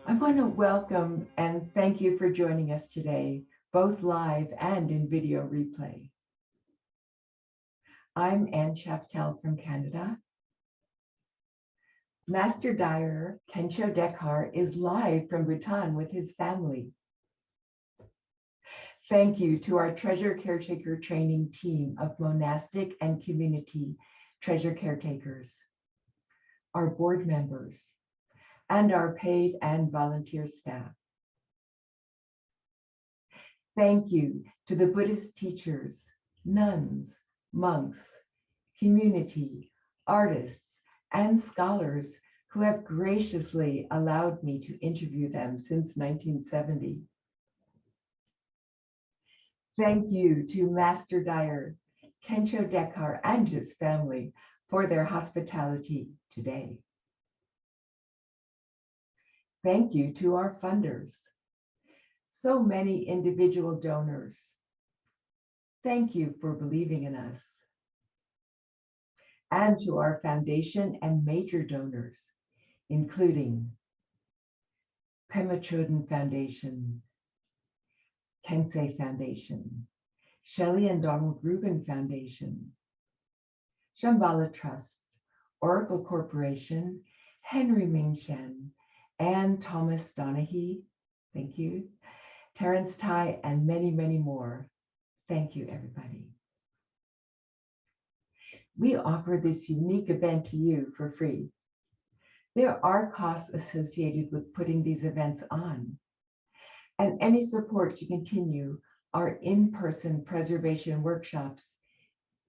I want to welcome and thank you for joining us today, both live and in video replay. I'm Ann Shaftel from Canada. Master Dyer, Kencho Dekar, is live from Bhutan with his family. Thank you to our Treasure Caretaker Training team of monastic and community treasure caretakers, our board members, and our paid and volunteer staff. Thank you to the Buddhist teachers, nuns, monks, community, artists, and scholars who have graciously allowed me to interview them since 1970. Thank you to Master Dyer, Kencho Dekar, and his family for their hospitality today. Thank you to our funders, so many individual donors. Thank you for believing in us. And to our foundation and major donors, including Pema Chodron Foundation, Kensei Foundation, Shelley and Donald Rubin Foundation, Shambhala Trust, Oracle Corporation, Henry Ming Shen, Ann Thomas Donahue, thank you, Terrence Tai, and many, many more. Thank you, everybody. We offer this unique event to you for free. There are costs associated with putting these events on, and any support to continue our in-person preservation workshops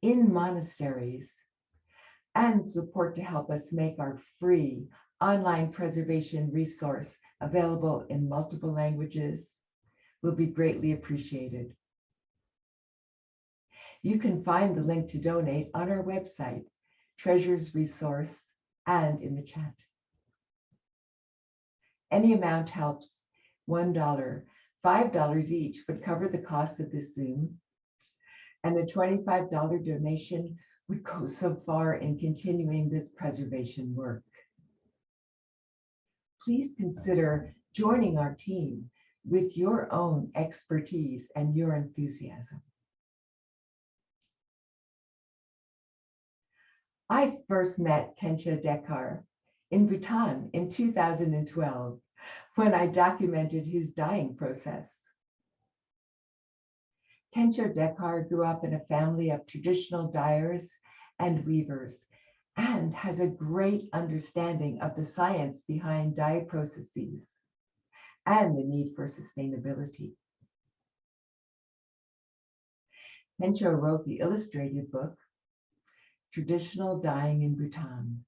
in monasteries and support to help us make our free online preservation resource available in multiple languages will be greatly appreciated. You can find the link to donate on our website, Treasures Resource, and in the chat. Any amount helps. $1, $5 each would cover the cost of this Zoom, and a $25 donation would go so far in continuing this preservation work. Please consider joining our team with your own expertise and your enthusiasm. I first met Kencho Dekar in Bhutan in 2012 when I documented his dyeing process. Kencho Dekar grew up in a family of traditional dyers and weavers and has a great understanding of the science behind dye processes and the need for sustainability. Kencho wrote the illustrated book, Traditional Dyeing in Bhutan.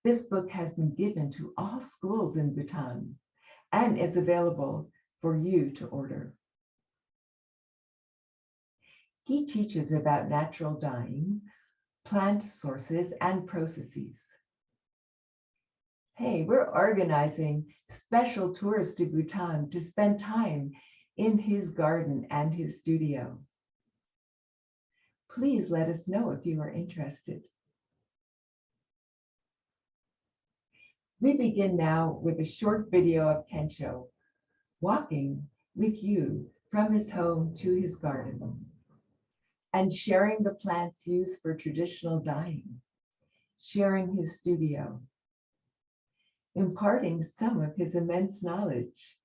This book has been given to all schools in Bhutan and is available for you to order. He teaches about natural dyeing, plant sources, and processes. Hey, we're organizing special tours to Bhutan to spend time in his garden and his studio. Please let us know if you are interested. We begin now with a short video of Kencho walking with you from his home to his garden and sharing the plants used for traditional dyeing, sharing his studio, imparting some of his immense knowledge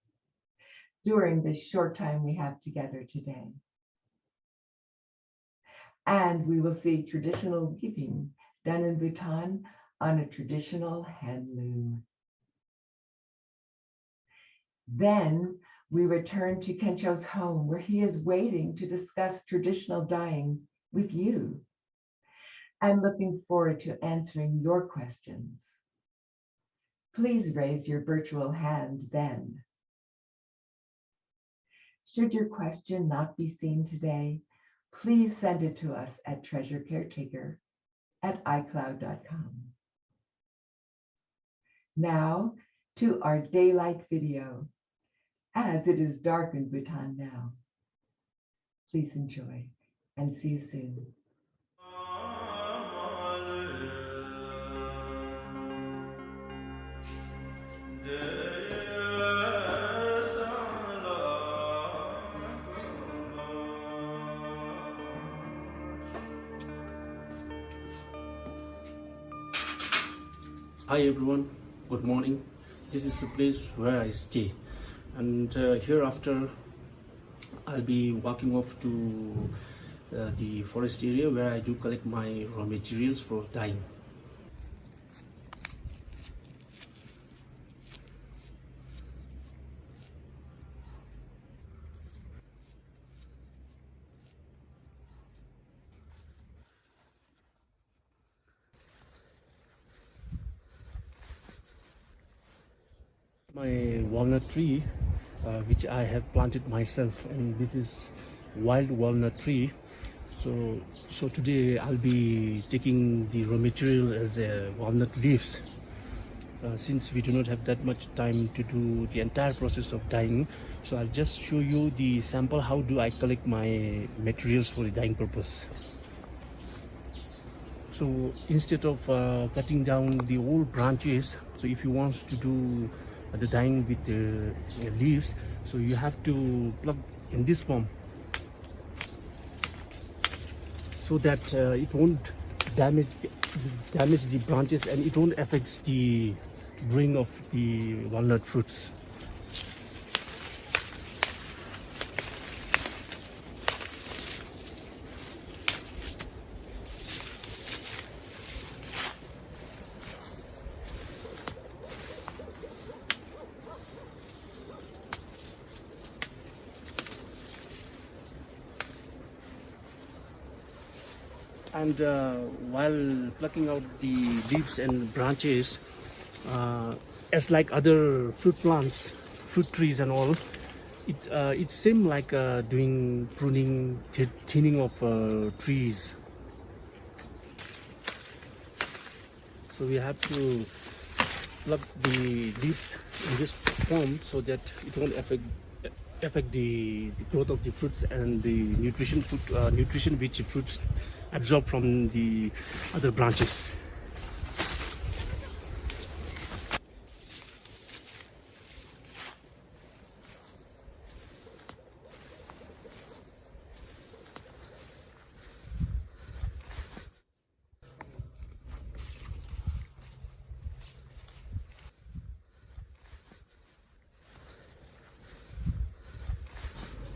during this short time we have together today. And we will see traditional weaving done in Bhutan on a traditional handloom. Then we return to Kencho's home where he is waiting to discuss traditional dyeing with you and looking forward to answering your questions. Please raise your virtual hand then. Should your question not be seen today, please send it to us at treasurecaretaker@icloud.com. Now to our daylight video, as it is dark in Bhutan now. Please enjoy and see you soon. Hi everyone, good morning. This is the place where I stay, and hereafter I'll be walking off to the forest area where I do collect my raw materials for dyeing. My walnut tree, which I have planted myself, and this is wild walnut tree. So today I'll be taking the raw material as walnut leaves. Since we do not have that much time to do the entire process of dyeing, so I'll just show you the sample how do I collect my materials for the dyeing purpose. So instead of cutting down the old branches, so if you want to do the dyeing with the leaves, so you have to plug in this form so that it won't damage the branches and it won't affect the growing of the walnut fruits. And while plucking out the leaves and branches, as like other fruit plants, fruit trees and all, it seems like doing pruning, thinning of trees. So we have to plug the leaves in this form so that it won't affect the growth of the fruits and the nutrition which the fruits absorb from the other branches.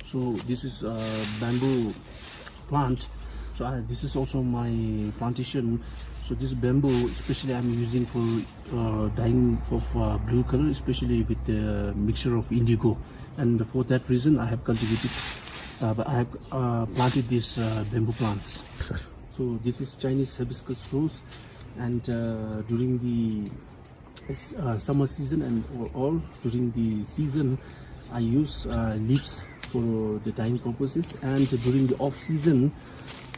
So this is a bamboo plant. So this is also my plantation. So this bamboo, especially I'm using for dyeing of blue color, especially with the mixture of indigo. And for that reason, I have cultivated, I have planted these bamboo plants. So this is Chinese hibiscus rose, and during the summer season and all during the season, I use leaves for the dyeing purposes, and during the off season,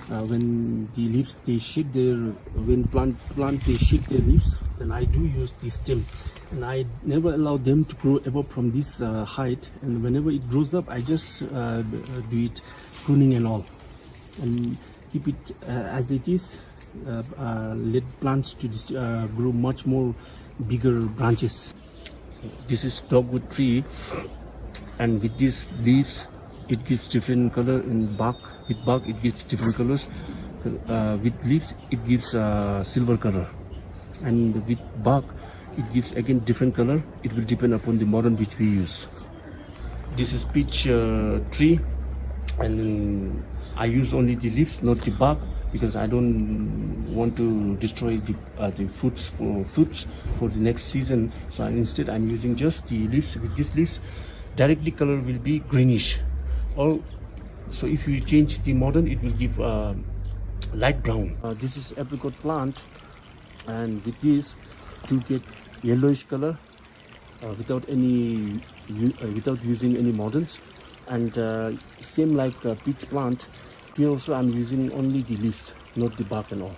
when the leaves they shake when plant they shake their leaves, then I do use the stem, and I never allow them to grow above from this height. And whenever it grows up, I just do it pruning and all, and keep it as it is. Let plants to grow much more bigger branches. This is dogwood tree, and with these leaves it gives different color. In bark, with bark it gives different colors. With leaves it gives silver color, and with bark it gives again different color. It will depend upon the modern which we use. This is peach tree, and I use only the leaves, not the bark, because I don't want to destroy the fruits for the next season. So instead I'm using just the leaves. With these leaves, directly color will be greenish, or so if you change the modern, it will give light brown. This is apricot plant, and with this to get yellowish color without using any moderns. And same like peach plant, here also I'm using only the leaves, not the bark and all.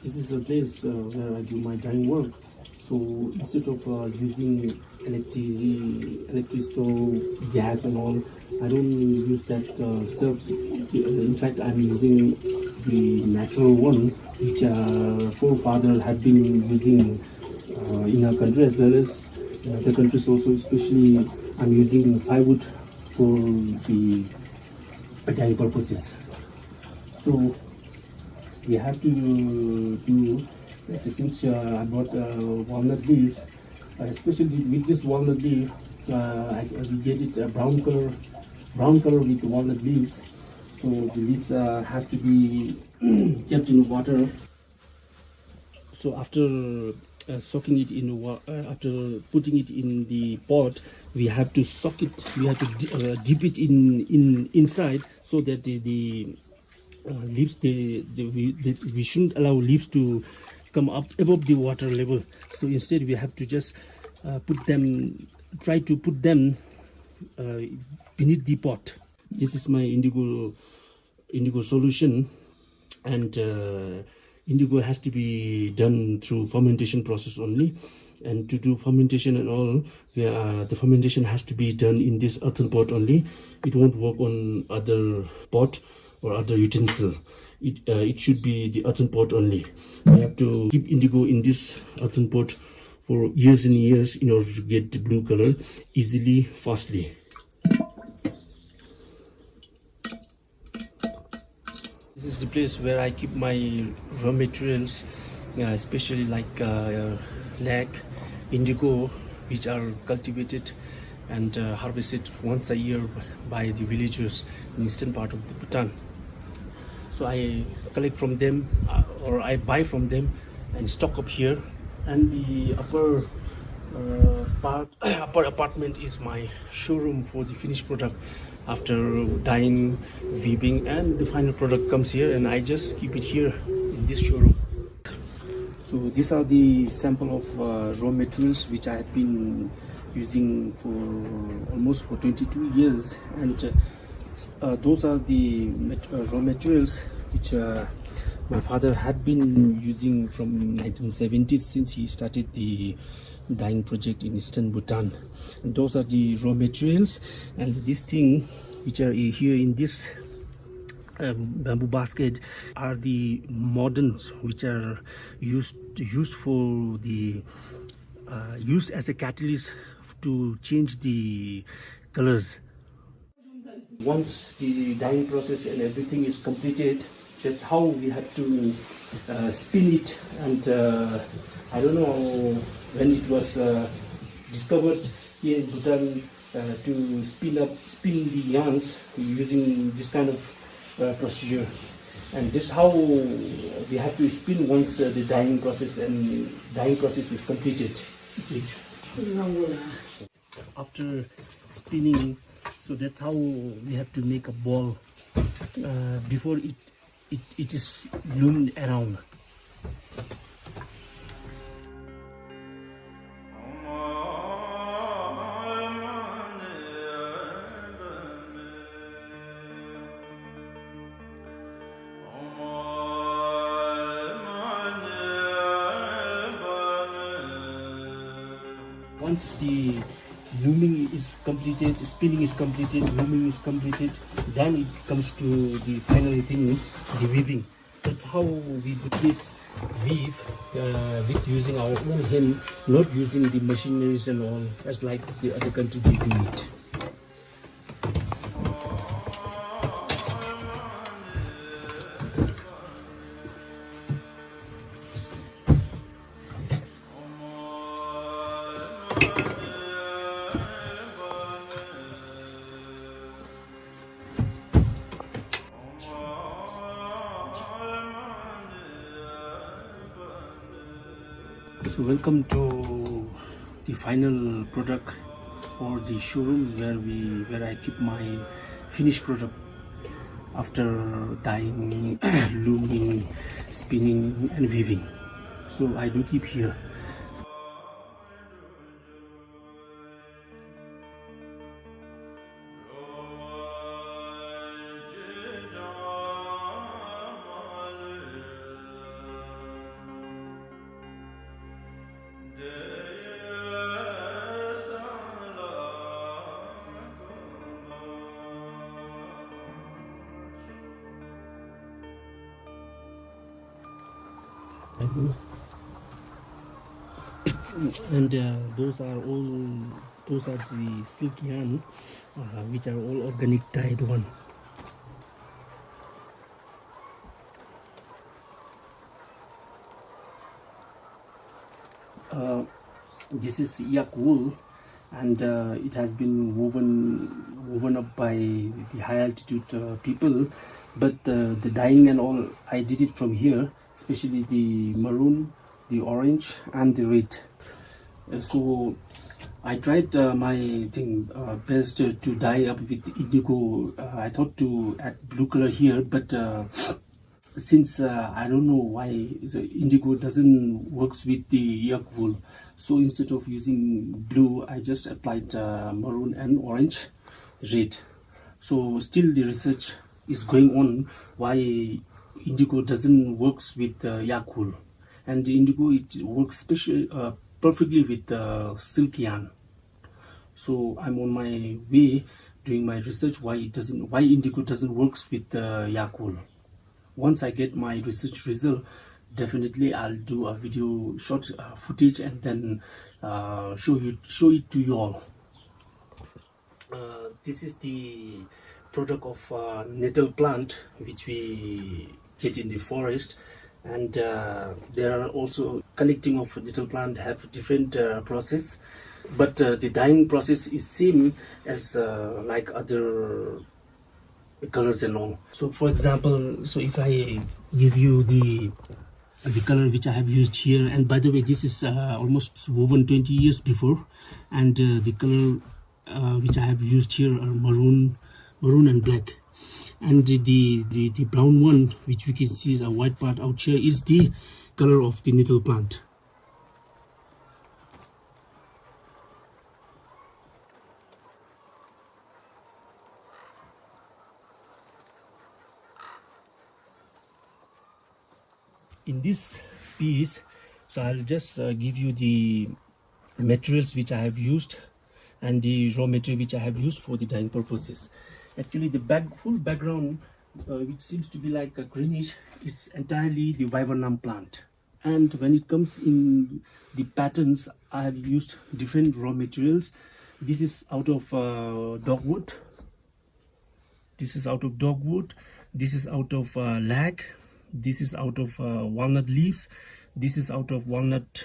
This is the place where I do my dyeing work. So instead of using electric stove, gas and all, I don't use that stuff. In fact, I'm using the natural one, which our forefathers have been using in our country as well as in other countries also. Especially, I'm using firewood for the dyeing purposes. So we have to do, since I bought walnut leaves, especially with this walnut leaf, we get it a brown color with walnut leaves. So the leaves has to be kept in water. So after soaking it in after putting it in the pot, we have to soak it. We have to dip it in inside, so that the leaves, we shouldn't allow leaves to come up above the water level. So instead we have to just try to put them beneath the pot. This is my indigo solution, and indigo has to be done through fermentation process only. And to do fermentation and all, the fermentation has to be done in this earthen pot only. It won't work on other pot or other utensils. It should be the earthen pot only. We have to keep indigo in this earthen pot for years and years in order to get the blue color easily, fastly. This is the place where I keep my raw materials, especially like lac, indigo, which are cultivated and harvested once a year by the villagers in eastern part of the Bhutan. So I collect from them, or I buy from them and stock up here. And the upper apartment is my showroom for the finished product. After dyeing, weaving, and the final product comes here, and I just keep it here in this showroom. So these are the sample of raw materials which I had been using for almost 22 years, and those are the raw materials which my father had been using from 1970s, since he started the dyeing project in eastern Bhutan. And those are the raw materials, and this thing which are here in this bamboo basket are the Mordants, which are used for the used as a catalyst to change the colors. Once the dyeing process and everything is completed, that's how we have to spin it. And I don't know when it was discovered here in Bhutan to spin the yarns using this kind of procedure. And this is how we have to spin once the dyeing process is completed. After spinning, so that's how we have to make a ball before it is loomed around. Once the looming is completed, spinning is completed, looming is completed, then it comes to the final thing, the weaving. That's how we Buddhist weave with using our own hand, not using the machineries and all, as like the other countries they do it. So welcome to the final product, or the showroom where I keep my finished product after dyeing, looming, spinning and weaving. So I do keep here. Yeah. And those are the silk yarn, which are all organic dyed one. This is yak wool, and it has been woven up by the high altitude people, but the dyeing and all, I did it from here, especially the maroon, the orange and the red. So I tried my thing best to dye up with indigo. I thought to add blue color here, but since I don't know why the indigo doesn't works with the yak wool, so instead of using blue, I just applied maroon and orange, red. So still the research is going on why indigo doesn't works with yak wool, and the indigo, it works perfectly with silk yarn. So I'm on my way doing my research why indigo doesn't works with yak wool. Once I get my research result, definitely I'll do a video short footage and then show it to you all. This is the product of nettle plant which we get in the forest, and there are also collecting of nettle plant have different process, but the dyeing process is same as like other colors and all. So for example, so if I give you the color which I have used here, and by the way, this is almost woven 20 years before, and the color which I have used here are maroon and black, and the brown one which we can see is a white part out here is the color of the nettle plant. In this piece, so I'll just give you the materials which I have used and the raw material which I have used for the dyeing purposes. Actually, the full background, which seems to be like a greenish, it's entirely the viburnum plant. And when it comes in the patterns, I have used different raw materials. This is out of dogwood. This is out of dogwood. This is out of lag. This is out of walnut leaves. This is out of walnut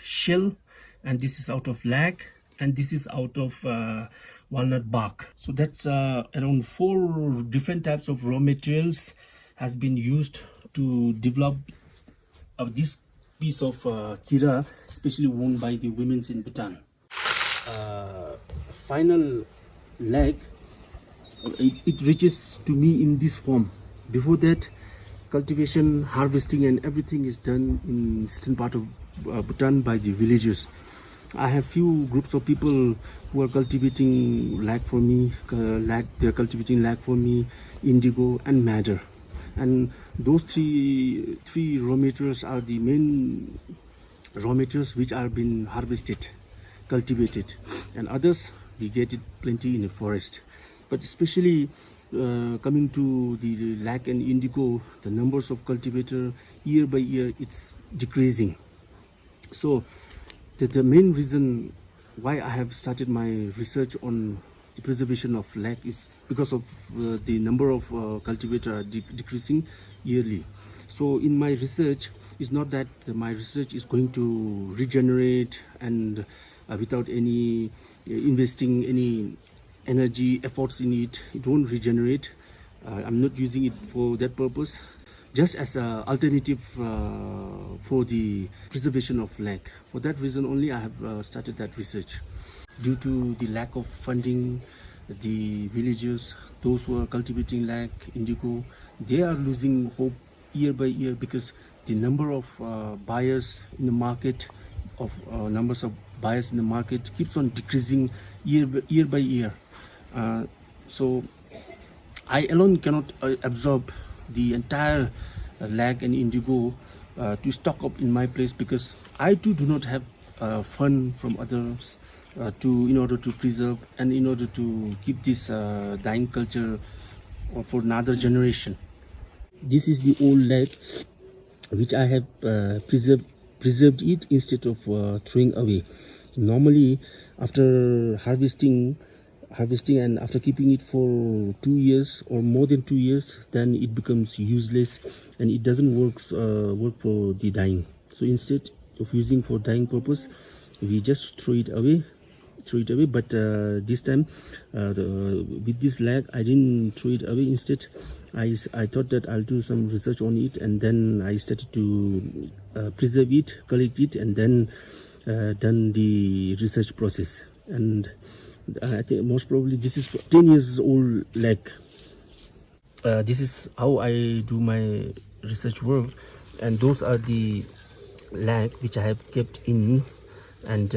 shell, and this is out of lag, and this is out of walnut bark. So that's around 4 different types of raw materials has been used to develop this piece of kira, especially worn by the women in Bhutan. Final leg, it reaches to me in this form. Before that, cultivation, harvesting and everything is done in eastern part of Bhutan by the villagers. I have few groups of people who are cultivating lag for me. They are cultivating lag for me, indigo and madder, and those three raw materials are the main raw materials which are being harvested, cultivated, and others we get it plenty in the forest. But especially coming to the lag and indigo, the numbers of cultivator year by year it's decreasing. So the main reason why I have started my research on the preservation of lag is because of the number of cultivators are decreasing yearly. So in my research, it's not that my research is going to regenerate and without any investing any energy efforts in it, it won't regenerate. I'm not using it for that purpose, just as an alternative for the preservation of lag. For that reason only I have started that research. Due to the lack of funding, the villagers, those who are cultivating lag, indigo, they are losing hope year by year because the number of buyers in the market, numbers of buyers in the market keeps on decreasing year by year. So I alone cannot absorb the entire lag and indigo to stock up in my place, because I too do not have fund from others in order to preserve and in order to keep this dyeing culture for another generation. This is the old lag which I have preserved it instead of throwing away. Normally, after harvesting and after keeping it for 2 years or more than 2 years, then it becomes useless and it doesn't work for the dyeing. So instead of using for dyeing purpose, we just throw it away. But this time with this lag, I didn't throw it away. Instead, I thought that I'll do some research on it, and then I started to preserve it, collect it, and then done the research process. And I think most probably this is 10 years old lag. This is how I do my research work, and those are the lag which I have kept in. And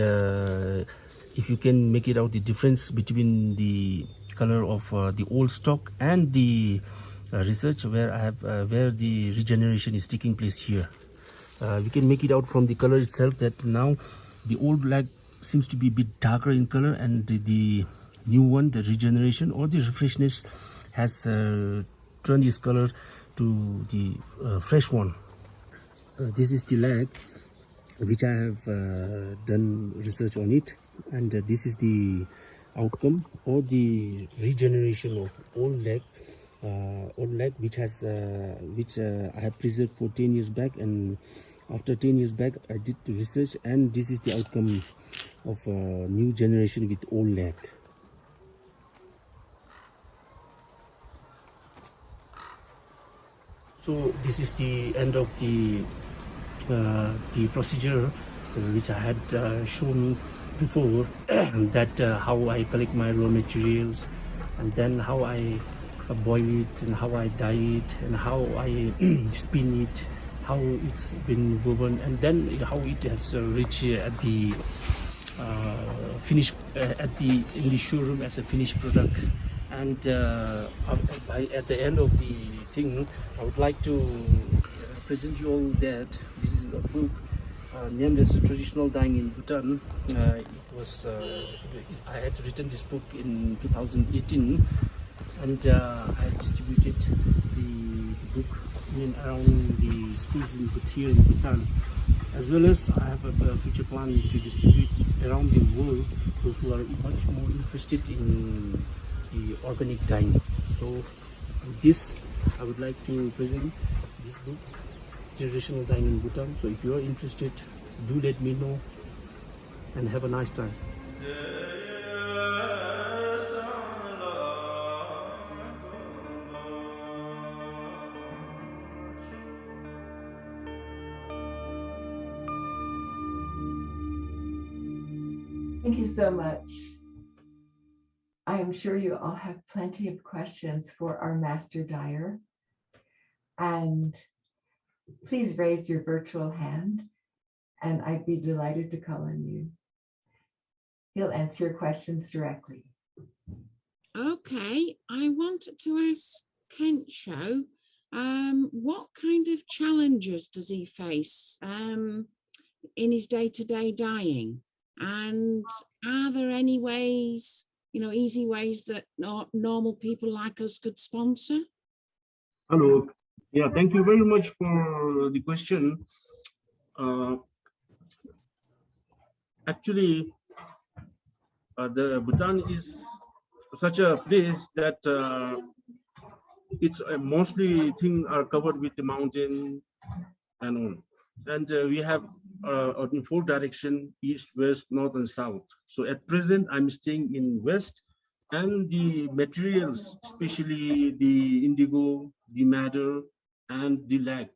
if you can make it out the difference between the color of the old stock and the research where I have where the regeneration is taking place here, we can make it out from the color itself that now the old lag seems to be a bit darker in color, and the new one, the regeneration or the refreshness, has turned its color to the fresh one. This is the lag which I have done research on it, and this is the outcome or the regeneration of old lag which has I have preserved for 10 years back, and after 10 years back I did the research, and this is the outcome of new generation with old lag. So this is the end of the procedure which I had shown before, that how I collect my raw materials, and then how I boil it, and how I dye it, and how I spin it, how it's been woven, and then how it has reached at the finished in the showroom as a finished product. And at the end of the thing, I would like to present you all that this is a book named as Traditional Dyeing in Bhutan. I had written this book in 2018, and I distributed the book in around the schools here in Bhutan, as well as I have a future plan to distribute around the world those who are much more interested in the organic dyeing. So with this, I would like to present this book, Traditional Dyeing in Bhutan. So if you are interested, do let me know, and have a nice time. Thank you so much. I am sure you all have plenty of questions for our Master Dyer. And please raise your virtual hand, and I'd be delighted to call on you. He'll answer your questions directly. Okay, I wanted to ask Kencho, what kind of challenges does he face in his day-to-day dyeing? And are there any ways, easy ways that normal people like us could sponsor? Hello. Yeah, thank you very much for the question. Actually, the Bhutan is such a place that it's mostly things are covered with the mountain and all, and we have in four direction: east, west, north, and south. So at present, I'm staying in west, and the materials, especially the indigo, the madder, and the lag,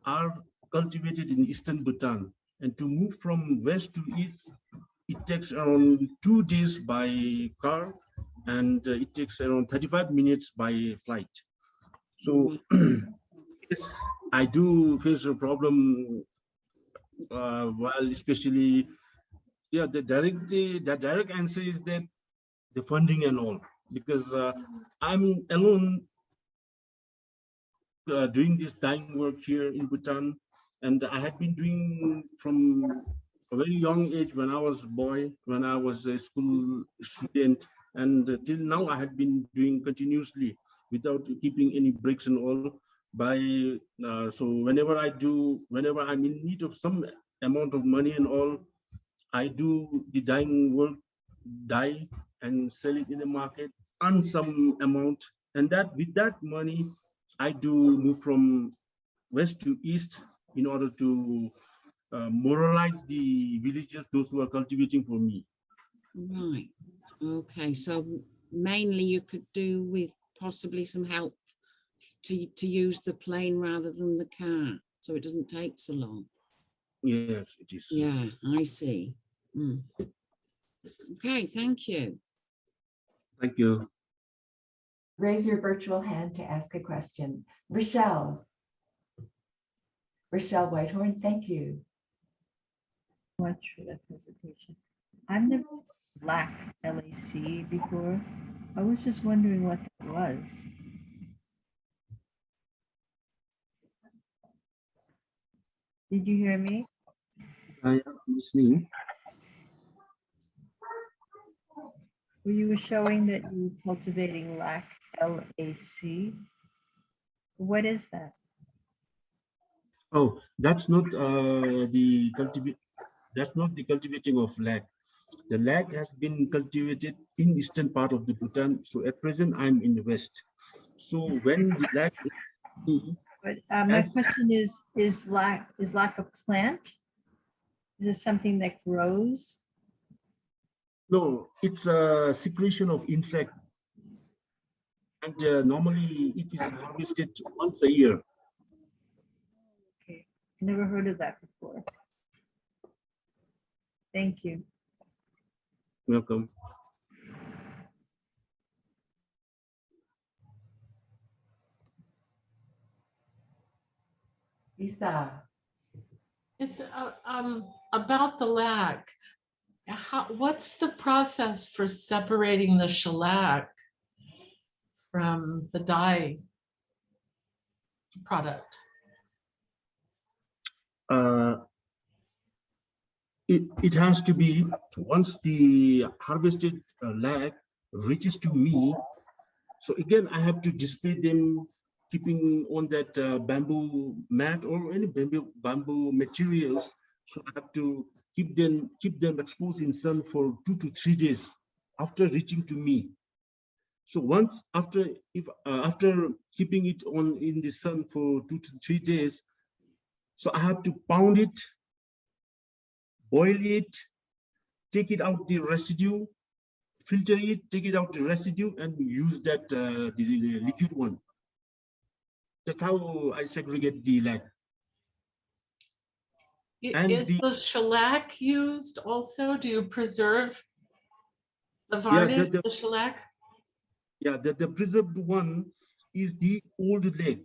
are cultivated in eastern Bhutan. And to move from west to east, it takes around 2 days by car, and it takes around 35 minutes by flight. So yes, I do face a problem while especially, yeah, the direct answer is that the funding and all, because I'm alone doing this dyeing work here in Bhutan, and I had been doing from a very young age when I was a boy, when I was a school student, and till now I had been doing continuously without keeping any breaks and all. by so whenever I'm in need of some amount of money and all, I do the dyeing work, dye and sell it in the market, earn some amount, and that with that money I do move from west to east in order to moralize the villagers, those who are cultivating for me. Right. Okay. So mainly you could do with possibly some help to use the plane rather than the car, so it doesn't take so long. Yes, it is. Yeah, I see. Mm. Okay, thank you. Thank you. Raise your virtual hand to ask a question. Rochelle Whitehorn, thank you. Much for that presentation. I've never black LAC before. I was just wondering what that was. Did you hear me? I am listening. Well, you were showing that you were cultivating LAC. What is that? Oh, that's not the cultivating of lag. The lag has been cultivated in eastern part of the Bhutan. So at present, I'm in the west. So when the lag, But my question is LAC a plant? Is it something that grows? no, it's a secretion of insect, and normally it is harvested once a year. Okay, never heard of that before. Thank you. Welcome. Lisa. It's about the lac. What's the process for separating the shellac from the dye product? It has to be, once the harvested lag reaches to me, so again I have to display them, keeping on that bamboo mat or any bamboo materials. So I have to keep them exposed in sun for 2 to 3 days after reaching to me. So once after keeping it on in the sun for 2 to 3 days, so I have to pound it, boil it, take it out the residue, filter it, take it out the residue, and use that the liquid one. That's how I segregate the lag. Is the shellac used also? Do you preserve the varnish, the shellac? Yeah, the preserved one is the old leg.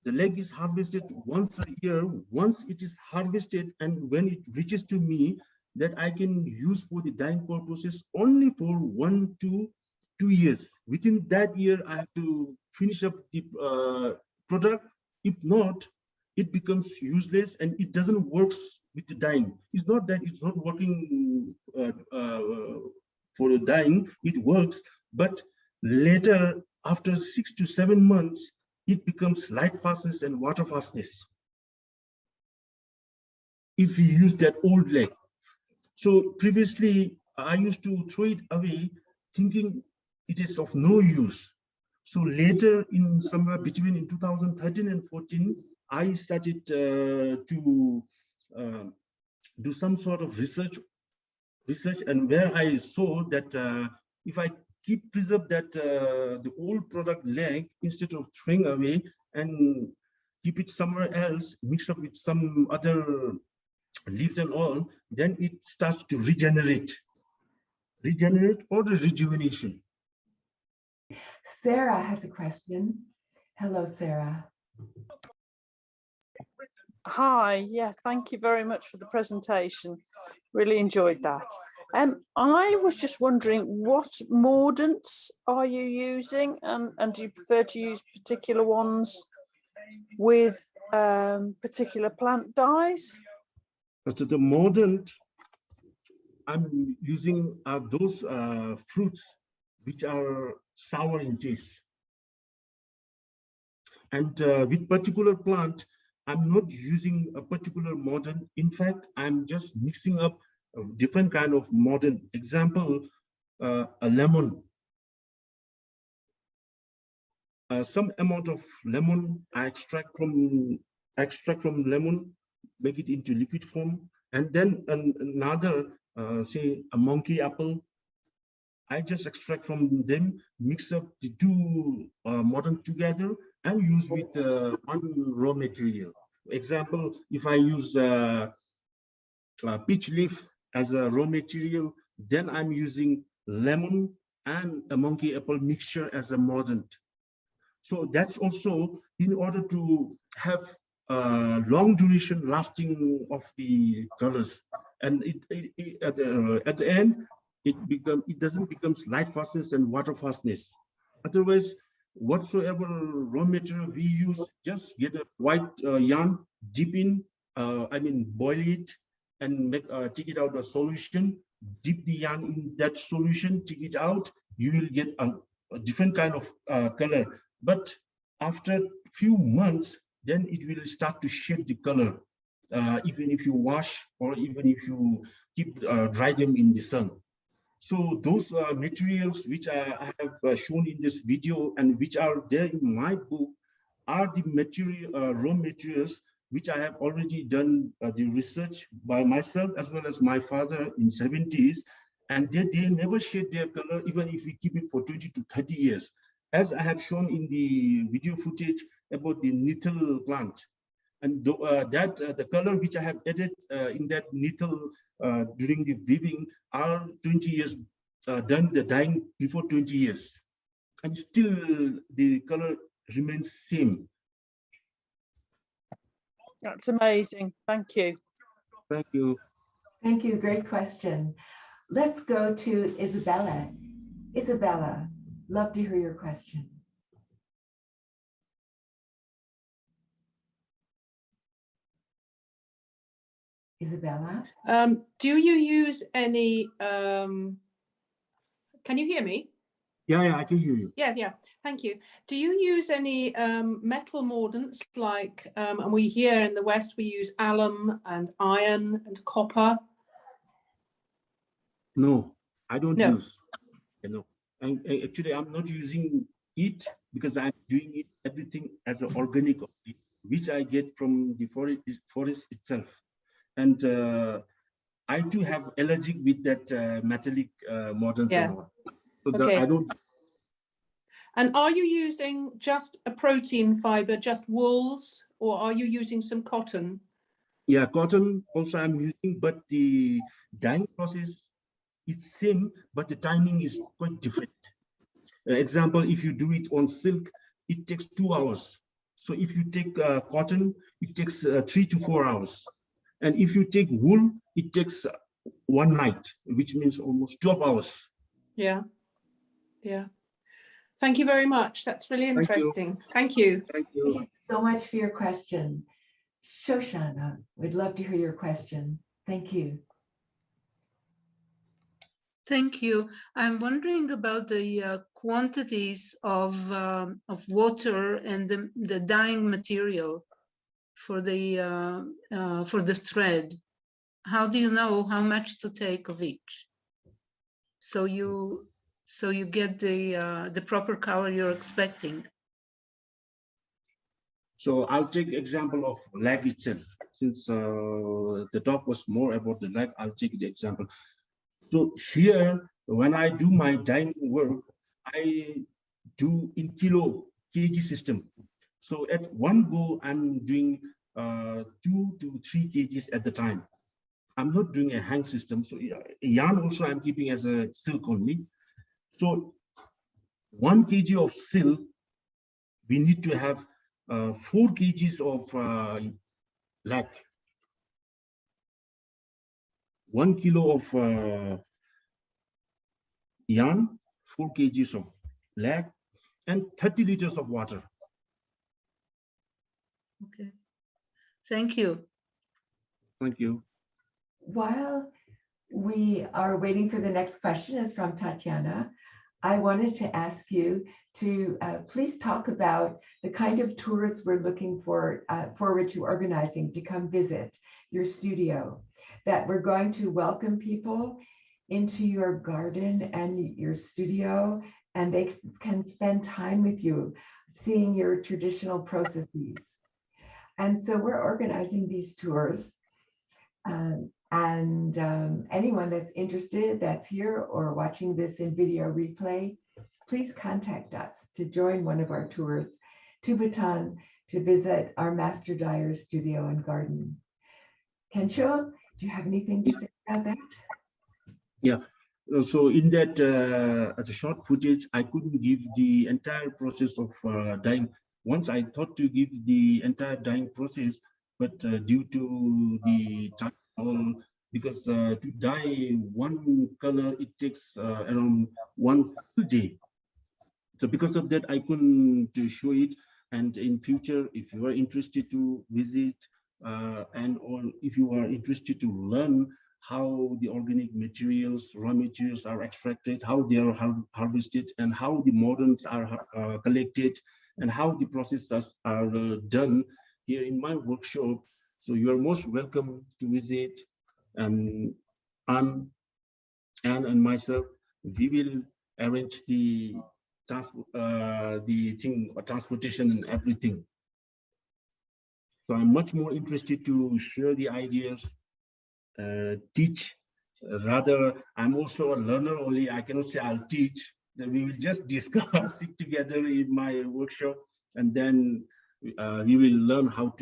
The leg is harvested once a year. Once it is harvested, and when it reaches to me, that I can use for the dyeing purposes only for 1 to 2 years. Within that year, I have to finish up the product. If not, it becomes useless and it doesn't work with the dyeing. It's not that it's not working for the dyeing, it works, but later, after 6 to 7 months, it becomes light fastness and water fastness if we use that old leg. So previously, I used to throw it away thinking it is of no use. So later, in somewhere between in 2013 and 14, I started to do some sort of research, and where I saw that if I preserve that the old product leg, instead of throwing away and keep it somewhere else, mix up with some other leaves and all, then it starts to regenerate or the rejuvenation. Sarah has a question. Hello, Sarah. Hi, yeah, thank you very much for the presentation. Really enjoyed that. I was just wondering, what mordants are you using, and do you prefer to use particular ones with particular plant dyes? So the mordant I'm using are those fruits which are sour in taste. And with particular plant, I'm not using a particular modern. In fact, I'm just mixing up a different kind of modern. Example, a lemon. Some amount of lemon I extract from lemon, make it into liquid form, and then another, say a monkey apple, I just extract from them, mix up the two modern together, and use with one raw material. Example, if I use peach leaf as a raw material, then I'm using lemon and a monkey apple mixture as a mordant. So that's also in order to have long duration lasting of the colors. And at the end, it doesn't become light fastness and water fastness. Otherwise, whatsoever raw material we use, just get a white yarn, dip in, boil it and take it out a solution, dip the yarn in that solution, take it out, you will get a different kind of color. But after few months, then it will start to shed the color, even if you wash or even if you keep dry them in the sun. So those materials which I have shown in this video and which are there in my book are the material, raw materials which I have already done the research by myself as well as my father in 70s, and they never shed their color even if we keep it for 20 to 30 years. As I have shown in the video footage about the nettle plant, and the color which I have added in that nettle during the weaving are 20 years done the dyeing before 20 years, and still the color remains same. That's amazing. Thank you. Thank you. Thank you. Great question. Let's go to Isabella. Isabella, love to hear your question. Isabella? Do you use any, can you hear me? Yeah, I can hear you. Yeah, thank you. Do you use any metal mordants like, and we here in the West, we use alum and iron and copper? No, I don't No. use, and actually I'm not using it because I'm doing it everything as an organic, which I get from the forest itself. And I do have allergic with that metallic mordants. Yeah. So Okay. I don't. And are you using just a protein fiber, just wools, or are you using some cotton? Yeah, cotton also I'm using, but the dyeing process is same, but the timing is quite different. Example, if you do it on silk, it takes 2 hours. So if you take cotton, it takes 3 to 4 hours. And if you take wool, it takes 1 night, which means almost 12 hours. Yeah. Thank you very much. That's really interesting. Thank you. Thank you. Thank you so much for your question. Shoshana, we'd love to hear your question. Thank you. Thank you. I'm wondering about the quantities of water and the dyeing material for the thread. How do you know how much to take of each? So you get the proper color you're expecting. So I'll take example of leg itself. Since the talk was more about the leg, I'll take the example. So here, when I do my dyeing work, I do in kg system. So at one go, I'm doing 2 to 3 kgs at the time. I'm not doing a hand system. So yarn also I'm keeping as a silk only. So 1 kg of silk, we need to have 4 kgs of lac. 1 kilo of yarn, 4 kgs of lac, and 30 liters of water. Okay. Thank you. Thank you. While we are waiting for the next question, is from Tatiana. I wanted to ask you, to please talk about the kind of tours we're looking forward to organizing to come visit your studio, that we're going to welcome people into your garden and your studio, and they can spend time with you, seeing your traditional processes. And so we're organizing these tours. Anyone that's interested, that's here or watching this in video replay, please contact us to join one of our tours to Bhutan to visit our Master Dyer studio and garden. Kencho, do you have anything to say about that? Yeah. So in that the short footage, I couldn't give the entire process of dyeing. Once I thought to give the entire dyeing process, but due to the time, because to dye one color, it takes around 1 full day. So because of that, I couldn't show it. And in future, if you are interested to visit or if you are interested to learn how the organic materials, raw materials are extracted, how they are harvested, and how the Mordants are collected, and how the processes are done here in my workshop. So you are most welcome to visit. And Ann and myself, we will arrange the transportation and everything. So I'm much more interested to share the ideas, teach. Rather, I'm also a learner only. I cannot say I'll teach. Then we will just discuss it together in my workshop, and then we will learn how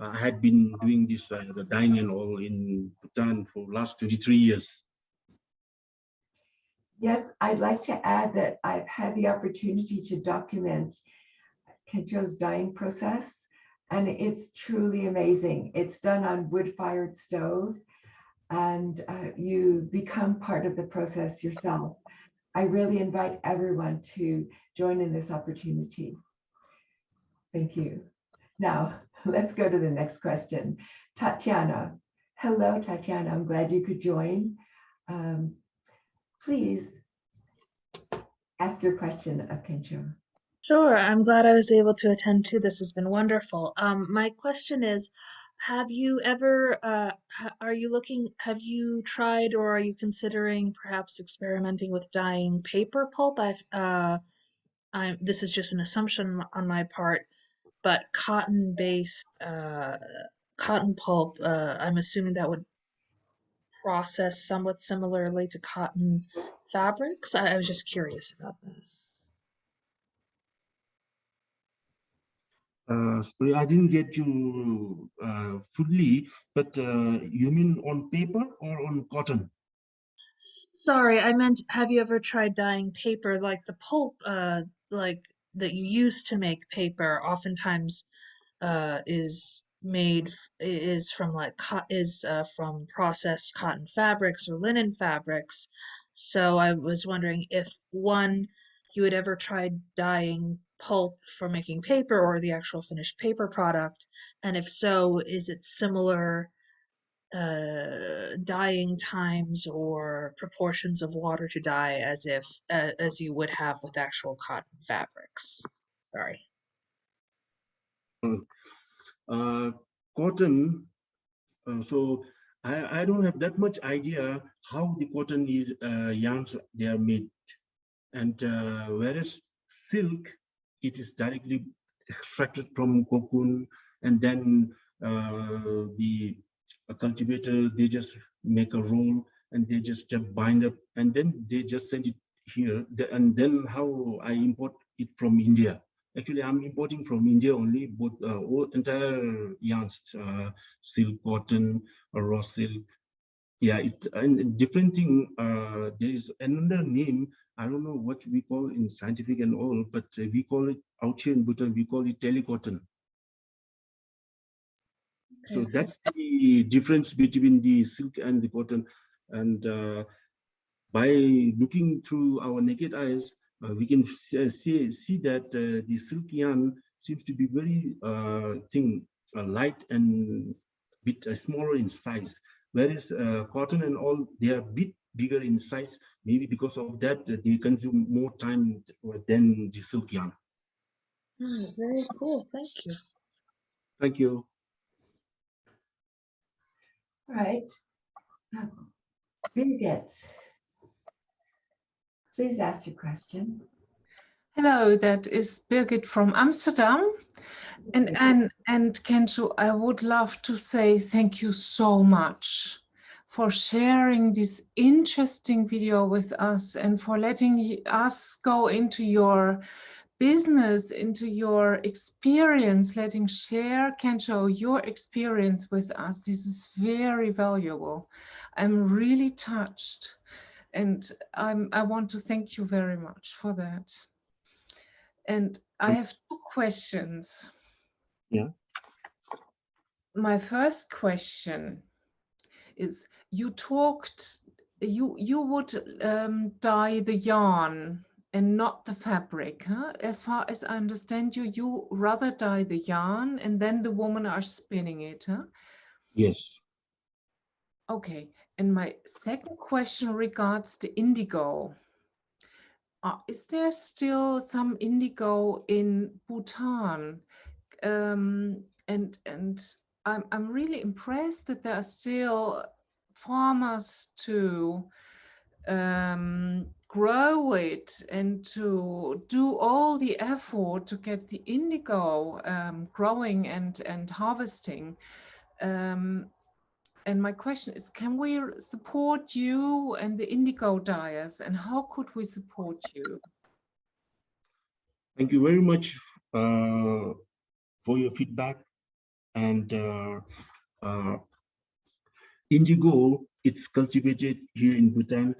I had been doing this the dyeing and all in Bhutan for last 23 years. Yes, I'd like to add that I've had the opportunity to document Kencho's dyeing process, and it's truly amazing. It's done on wood-fired stove, and you become part of the process yourself. I really invite everyone to join in this opportunity. Thank you. Now, let's go to the next question. Tatiana. Hello, Tatiana. I'm glad you could join. Please ask your question of Kencho. Sure, I'm glad I was able to attend too. This has been wonderful. My question is, have you ever, have you tried or are you considering perhaps experimenting with dyeing paper pulp? This is just an assumption on my part, but cotton-based cotton pulp, I'm assuming that would process somewhat similarly to cotton fabrics. I was just curious about that. Sorry, I didn't get you fully, but you mean on paper or on cotton? Sorry, I meant, have you ever tried dyeing paper, like the pulp, like that you use to make paper? Oftentimes, is from from processed cotton fabrics or linen fabrics. So I was wondering if you had ever tried dyeing pulp for making paper or the actual finished paper product, and if so, is it similar dyeing times or proportions of water to dye as you would have with actual cotton fabrics? Sorry. Cotton, so I don't have that much idea how the cotton yarns they are made, and whereas silk, it is directly extracted from cocoon, and then the cultivator, they just make a roll and they just bind up, and then they just send it here. And then how I import it from India. Actually, I'm importing from India only, both entire yarns, silk, cotton, raw silk. Yeah, and different thing. There is another name. I don't know what we call in scientific and all, but we call it out here in Bhutan. We call it telecotton. So that's the difference between the silk and the cotton. And by looking through our naked eyes, we can see that the silk yarn seems to be very thin, light, and bit smaller in size. Whereas cotton and all, they are bit bigger in size. Maybe because of that, they consume more time than the silk yarn. Very cool. Thank you. Thank you. All right. Birgit, please ask your question. Hello, that is Birgit from Amsterdam. And Kencho, I would love to say thank you so much for sharing this interesting video with us and for letting us go into your business, into your experience, letting share, Kencho, your experience with us. This is very valuable. I'm really touched, and I want to thank you very much for that. And I have two questions. Yeah. My first question is, you talked, you would dye the yarn and not the fabric, huh? As far as I understand you, you rather dye the yarn and then the women are spinning it, huh? Yes. Okay, and my second question regards the indigo. Is there still some indigo in Bhutan? And I'm really impressed that there are still farmers to grow it and to do all the effort to get the indigo growing and harvesting. And my question is, can we support you and the indigo dyers, and how could we support you? Thank you very much for your feedback. And indigo, it's cultivated here in Bhutan.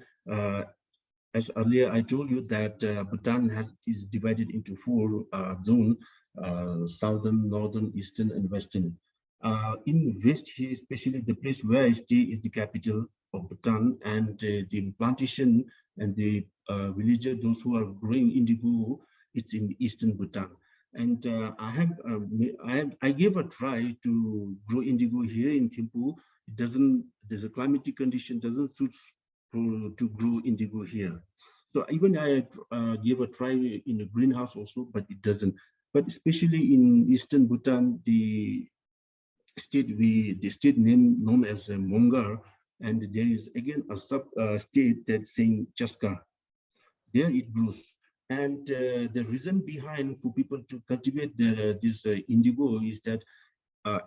As earlier I told you that Bhutan is divided into 4 zones: southern, northern, eastern, and western. In west here, especially the place where I stay is the capital of Bhutan, and the plantation and the villager, those who are growing indigo, it's in eastern Bhutan. And I gave a try to grow indigo here in Thimphu. It doesn't, there's a climatic condition doesn't suit to grow indigo here. So even I gave a try in a greenhouse also, but it doesn't. But especially in eastern Bhutan, the state name known as Mongar, and there is again a sub state that's saying Chaska. There it grows. And the reason behind for people to cultivate this indigo is that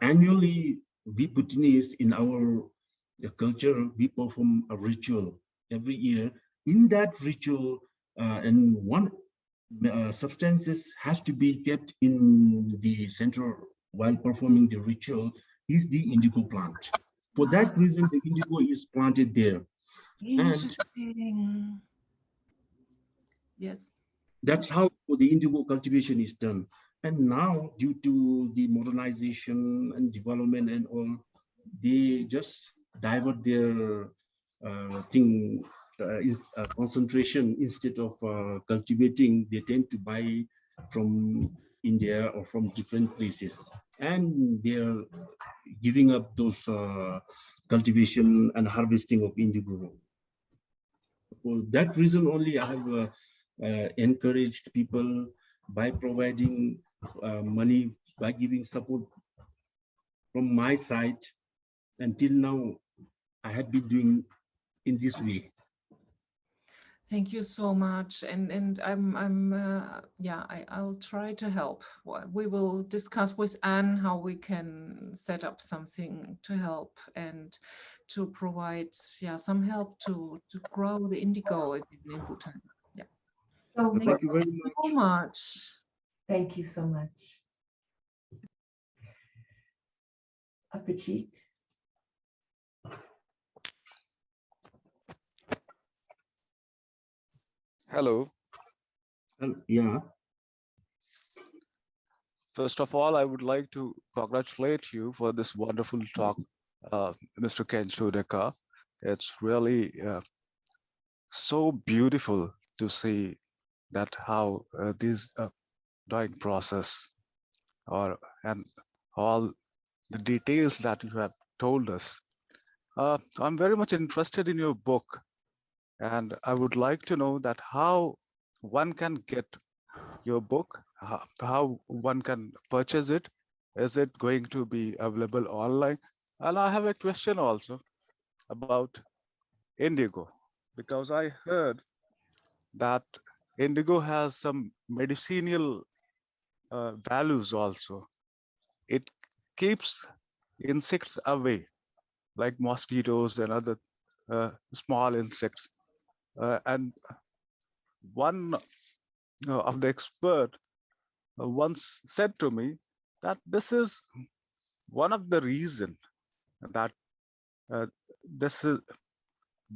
annually we Bhutanese in our culture, we perform a ritual every year. In that ritual, and one substances has to be kept in the center while performing the ritual is the indigo plant. For that reason, the indigo is planted there. Interesting. Yes. That's how the indigo cultivation is done. And now, due to the modernization and development and all, they just divert their concentration. Instead of cultivating, they tend to buy from India or from different places, and they're giving up those cultivation and harvesting of indigo. For that reason only, I have encouraged people by providing money, by giving support from my side. Until now, I have been doing in this way. Thank you so much, and I'll try to help. We will discuss with Anne how we can set up something to help and to provide some help to grow the indigo in Bhutan. Yeah. So thank you very much. Thank you so much. Apachit. Hello. Yeah. First of all, I would like to congratulate you for this wonderful talk, Mr. Kencho Dekar. It's really so beautiful to see that how this dyeing process and all the details that you have told us. I'm very much interested in your book, And I would like to know that how one can get your book, how one can purchase it. Is it going to be available online? And I have a question also about indigo, because I heard that indigo has some medicinal values also. It keeps insects away, like mosquitoes and other small insects. And one of the expert once said to me that this is one of the reason that this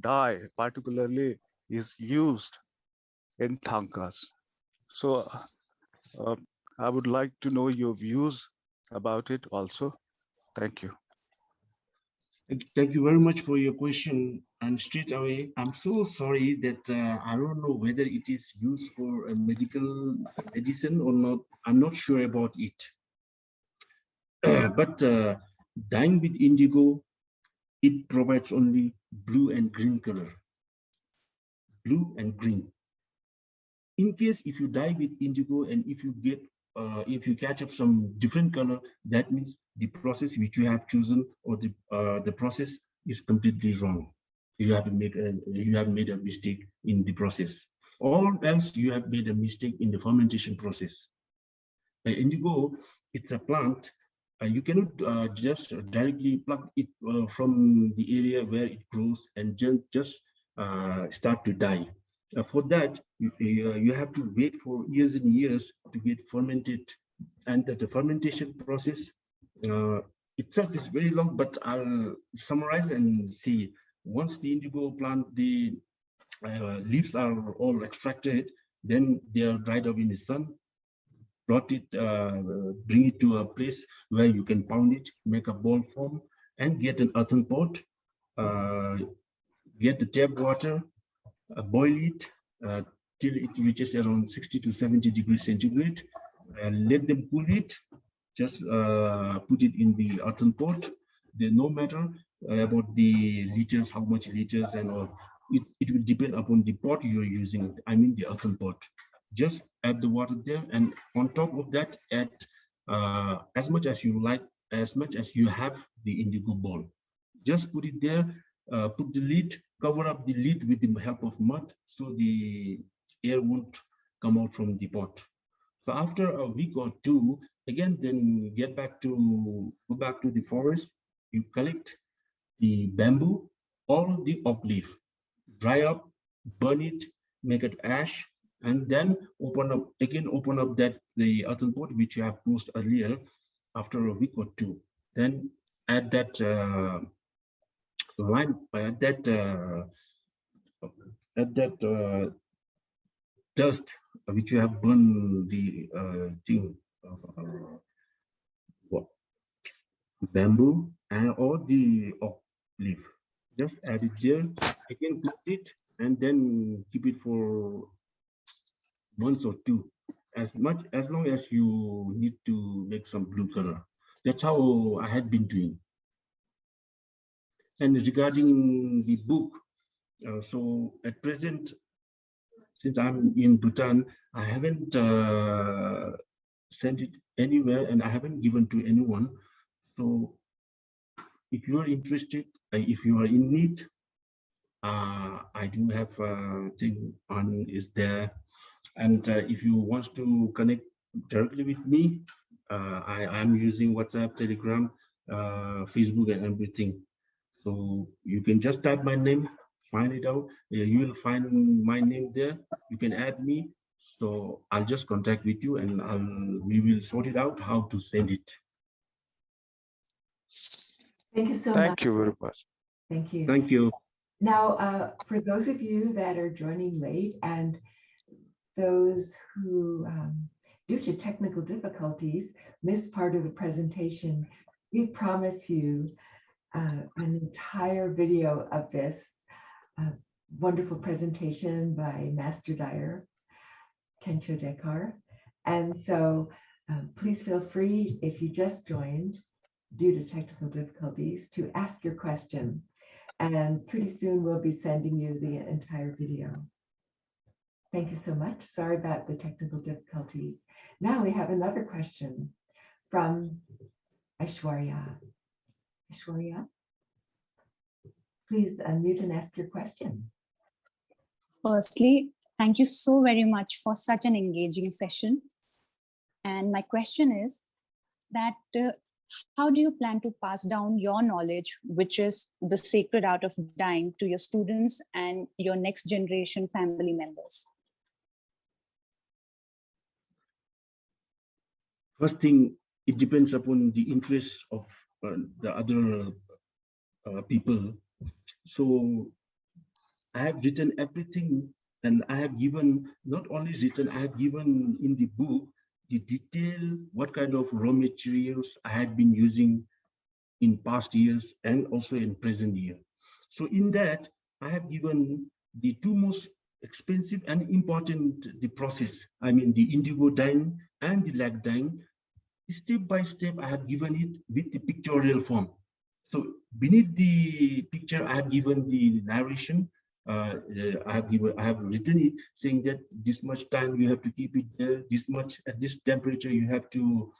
dye particularly is used in tankas. So uh, I would like to know your views about it also. Thank you. Thank you very much for your question. And straight away, I'm so sorry that I don't know whether it is used for a medical medicine or not. I'm not sure about it. But dyeing with indigo, it provides only blue and green color. Blue and green. In case if you dye with indigo and if you catch up some different color, that means the process which you have chosen or the process is completely wrong. You have made a mistake in the process, or else you have made a mistake in the fermentation process. Indigo, it's a plant. You cannot just directly pluck it from the area where it grows and just start to dye. For that, you have to wait for years and years to get fermented, and the fermentation process itself is very long. But I'll summarize and see. Once the indigo plant, the leaves are all extracted, then they are dried up in the sun. Plot it, bring it to a place where you can pound it, make a ball form, and get an earthen pot. Get the tap water. Boil it till it reaches around 60 to 70 degrees centigrade, and let them cool it. Just put it in the earthen pot. No matter about the liters, how much liters and all. It will depend upon the pot you're using. I mean the earthen pot. Just add the water there, and on top of that, add as much as you like, as much as you have the indigo ball. Just put it there. Put the lid, cover up the lid with the help of mud, so the air won't come out from the pot. So after a week or two, again, then go back to the forest. You collect the bamboo or the oak leaf, dry up, burn it, make it ash, and then open up the earthen pot which you have closed earlier. After a week or two, then add that dust which you have burned the thing bamboo and or the oak leaf. Just add it there. Again, cook it and then keep it for months or two, as long as you need to make some blue color. That's how I had been doing. And regarding the book, so at present, since I'm in Bhutan, I haven't sent it anywhere and I haven't given to anyone. So if you are interested, if you are in need, I do have a thing on is there. And if you want to connect directly with me, I'm using WhatsApp, Telegram, Facebook, and everything. So you can just type my name, find it out. You will find my name there. You can add me. So I'll just contact with you, and we will sort it out how to send it. Thank you so much. Thank you very much. Thank you. Thank you. Now, for those of you that are joining late and those who, due to technical difficulties, missed part of the presentation, we promise you an entire video of this wonderful presentation by Master Dyer, Kencho Dekar. And so please feel free, if you just joined due to technical difficulties, to ask your question. And pretty soon we'll be sending you the entire video. Thank you so much. Sorry about the technical difficulties. Now we have another question from Aishwarya. Aishwarya, please unmute and ask your question. Firstly, thank you so very much for such an engaging session. And my question is that how do you plan to pass down your knowledge, which is the sacred art of dyeing, to your students and your next generation family members? First thing, it depends upon the interests of the other people. So I have written everything, and I have given, not only written, I have given in the book the detail, what kind of raw materials I had been using in past years and also in present year. So in that, I have given the two most expensive and important, the process. I mean, the indigo dyeing and the lac dyeing. Step by step, I have given it with the pictorial form. So beneath the picture, I have given the narration. I have written it saying that this much time you have to keep it there, this much at this temperature you have to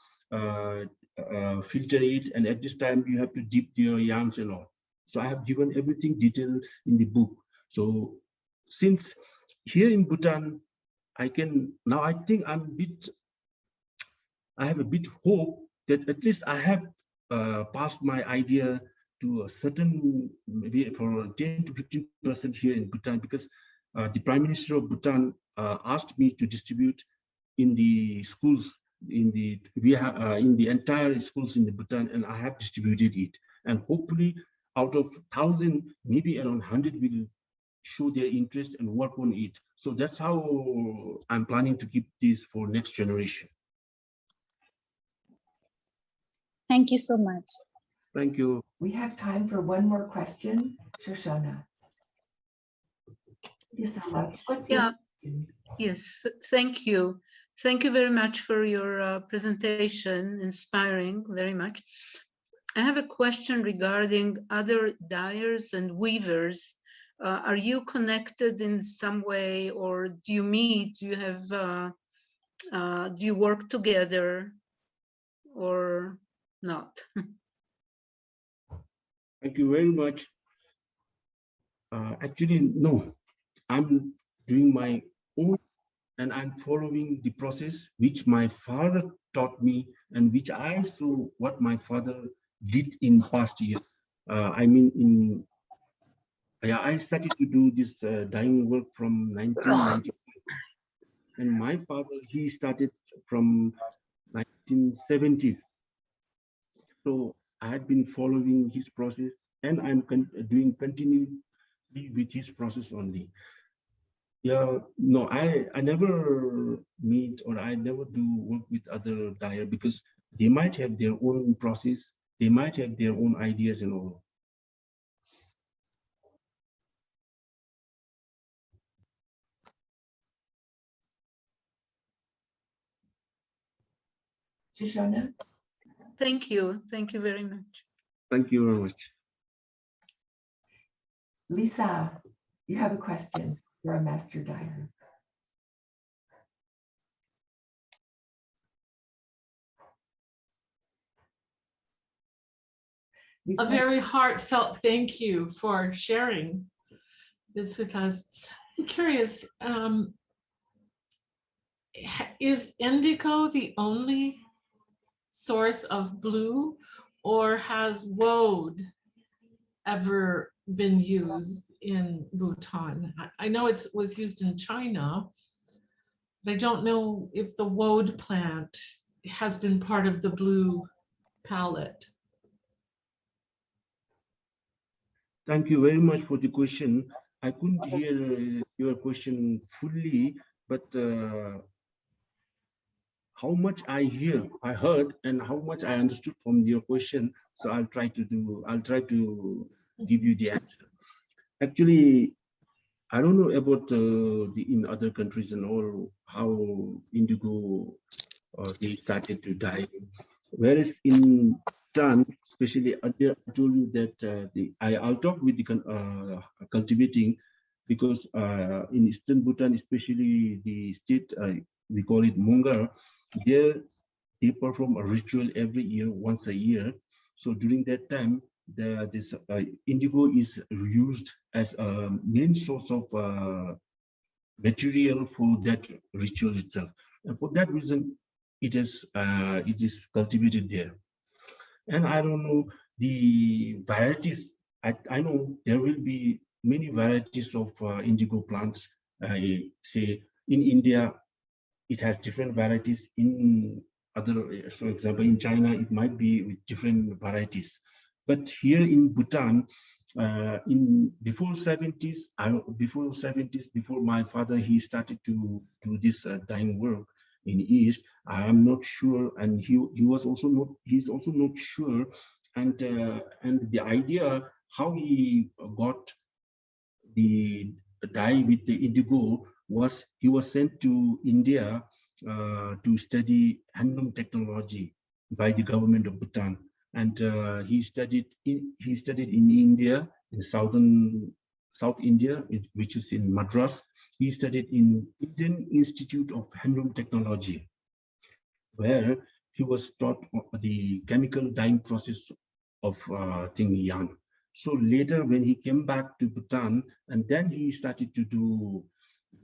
filter it, and at this time you have to dip your yarns and all. So I have given everything detailed in the book. So since here in Bhutan, I can now, I think I have a bit hope that at least I have passed my idea to a certain, maybe for 10 to 15% here in Bhutan, because the Prime Minister of Bhutan asked me to distribute in the schools, in the entire schools in the Bhutan, and I have distributed it. And hopefully, out of 1,000, maybe around 100 will show their interest and work on it. So that's how I'm planning to keep this for next generation. Thank you so much. Thank you. We have time for one more question. Shoshana. Yeah. Yes, thank you. Thank you very much for your presentation, inspiring very much. I have a question regarding other dyers and weavers. Are you connected in some way, or do you meet? Do you have? Do you work together, or not? Thank you very much. Actually, no. I'm doing my own, and I'm following the process which my father taught me, and which I saw what my father did in past years. I mean, I started to do this dyeing work from 1995, and my father, he started from 1970s. So I had been following his process, and I'm doing continually with his process only. Yeah, no, I never meet, or I never do work with other dyer, because they might have their own process, they might have their own ideas and all. Shoshana? Thank you. Thank you very much. Thank you very much. Lisa, you have a question for a master dyer. A very heartfelt thank you for sharing this with us. I'm curious, is indigo the only source of blue, or has woad ever been used in Bhutan? I know it was used in China, but I don't know if the woad plant has been part of the blue palette. Thank you very much for the question. I couldn't hear your question fully, but how much I heard, and how much I understood from your question. So I'll try to give you the answer. Actually, I don't know about in other countries and all, how indigo they started to dye. Whereas in Bhutan, especially earlier, I told you that I'll talk with the cultivating, because in Eastern Bhutan, especially the state, we call it Mongar, there they perform a ritual every year, once a year. So during that time, this indigo is used as a main source of material for that ritual itself. And for that reason, it is cultivated there. And I don't know the varieties. I know there will be many varieties of indigo plants. Say in India, it has different varieties. In other, for example, in China, it might be with different varieties. But here in Bhutan, in before 70s, before my father, he started to do this dyeing work in East. I am not sure, and he's also not sure, and the idea how he got the dye with the indigo was he was sent to India to study handloom technology by the government of Bhutan, and he studied in India, in South India, which is in Madras. He studied in Indian Institute of Handloom Technology, where he was taught the chemical dyeing process of yarn. So later, when he came back to Bhutan, and then he started to do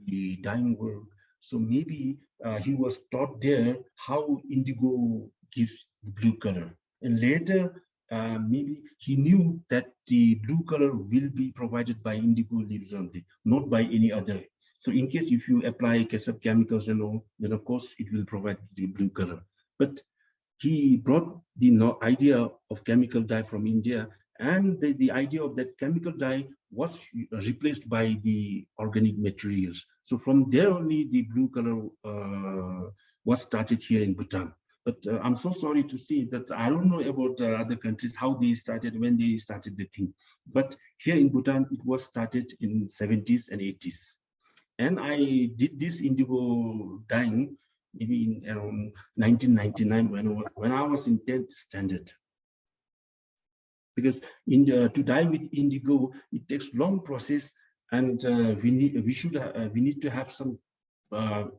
the dyeing work. So maybe he was taught there how indigo gives blue color. And later, maybe he knew that the blue color will be provided by indigo leaves only, not by any other. So in case if you apply chemicals and all, then of course it will provide the blue color. But he brought the idea of chemical dye from India, and the idea of that chemical dye was replaced by the organic materials. So from there only the blue color was started here in Bhutan. But I'm so sorry to see that I don't know about other countries, how they started, when they started the thing. But here in Bhutan, it was started in 70s and 80s. And I did this indigo dyeing maybe in around 1999 when I was in 10th standard. Because to dye with indigo, it takes long process, and we need to have some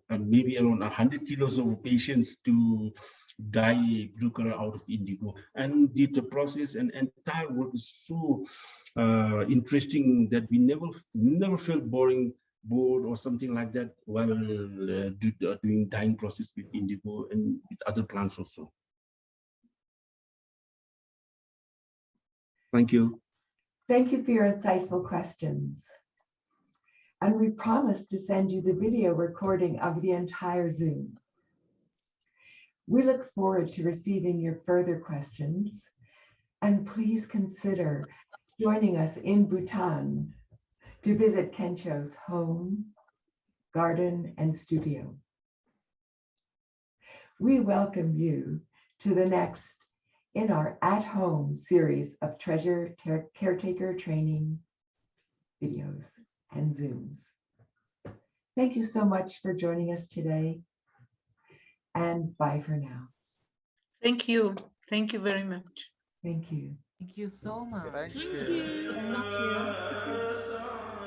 maybe around 100 kilos of patience to dye blue color out of indigo. And the process and entire work is so interesting that we never felt bored or something like that while doing dyeing process with indigo and with other plants also. Thank you. Thank you for your insightful questions. And we promised to send you the video recording of the entire Zoom. We look forward to receiving your further questions, and please consider joining us in Bhutan to visit Kencho's home, garden, and studio. We welcome you to the next in our at-home series of caretaker training videos and Zooms. Thank you so much for joining us today, and bye for now. Thank you. Thank you very much. Thank you. Thank you so much. Thank Thank you. you. Thank you.